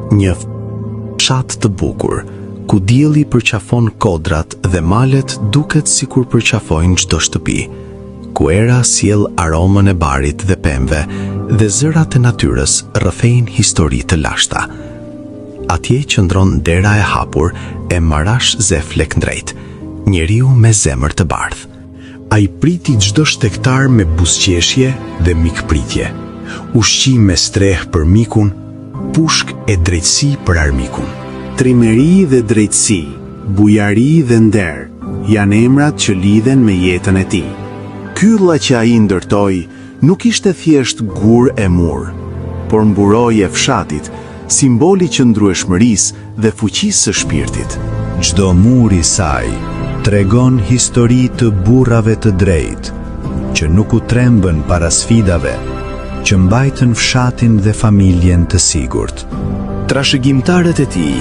Një fshat të bukur, ku dielli përqafon kodrat dhe malet duket sikur përqafojnë çdo shtëpi, ku era sjell aromën e barit dhe pemëve dhe zërat e natyrës rrëfejnë histori të lashta. Atje qëndron dera e hapur e Marash Zef Lekndrejt, njeriu me zemër të bardhë. Ai priti çdo shtektar me buzëqeshje dhe mikpritje, ushqim me streh për mikun, pushk e drejtësi për armikun. Trimëri dhe drejtësi, bujari dhe nder, janë emrat që lidhen me jetën e tij. Kylla që ai ndërtoi nuk ishte thjesht gur e mur, por mburoi e fshatit, simboli qëndrueshmërisë dhe fuqisë së shpirtit. Çdo mur i saj tregon histori të burrave të drejtë, që nuk u trembën para sfidave, që mbajtën fshatin dhe familjen të sigurt. Trashëgimtarët e tij,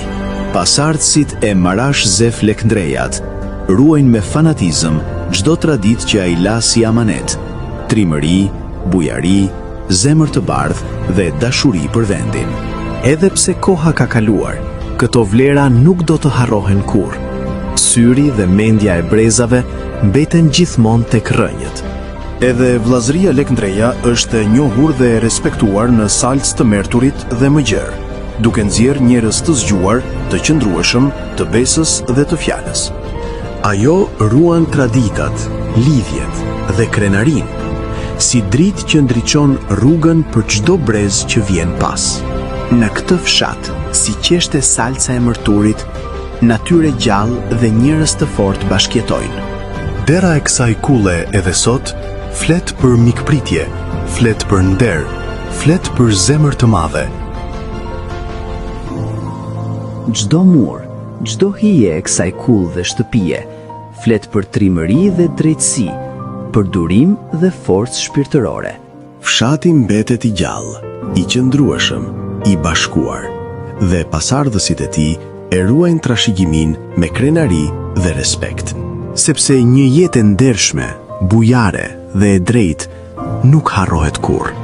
pasardhësit e Marash Zef Lekndrejat, ruajnë me fanatizëm çdo traditë që ai la si amanet: trimëri, bujari, zemër të bardhë dhe dashuri për vendin. Edhe pse koha ka kaluar, këto vlera nuk do të harrohen kurrë. Syri dhe mendja e brezave mbeten gjithmonë tek rrënjët. Edhe vllazëria Lekndreja është e njohur dhe e respektuar në salcë të merturit dhe më gjerë, duke nxjerrë njerëz të zgjuar, të qëndrueshëm, të besës dhe të fjalës. Ajo ruan traditat, lidhjet dhe krenarinë, si dritë që ndriçon rrugën për çdo brez që vjen pas. Në këtë fshat, si qeshte salca e mërturit, natyrë gjallë dhe njerëz të fortë bashkëjetojnë. Dera e kësaj kulle edhe sot flet për mikpritje, flet për nder, flet për zemër të madhe. Çdo mur, çdo hije e kësaj kulle dhe shtëpie flet për trimëri dhe drejtësi, për durim dhe forcë shpirtërore. Fshati mbetet i gjallë, i qëndrueshëm, i bashkuar, dhe pasardhësit e tij e ruajnë trashëgimin me krenari dhe respekt. Sepse një jetë e ndershme, bujare dhe e drejtë nuk harrohet kurrë.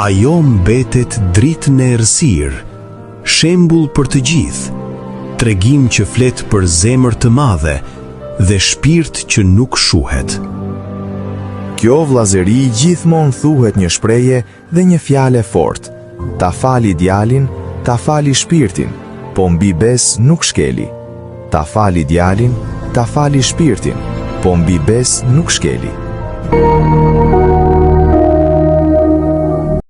Ajo mbetet dritë në errësirë, shembull për të gjithë, tregim që flet për zemër të madhe dhe shpirt që nuk shuhet. Kjo vllazëri gjithmonë thuhet një shprehje dhe një fjalë fort: ta fali djalin, ta fali shpirtin, po mbi bes nuk shkeli. Ta fali djalin, ta fali shpirtin, po mbi bes nuk shkeli.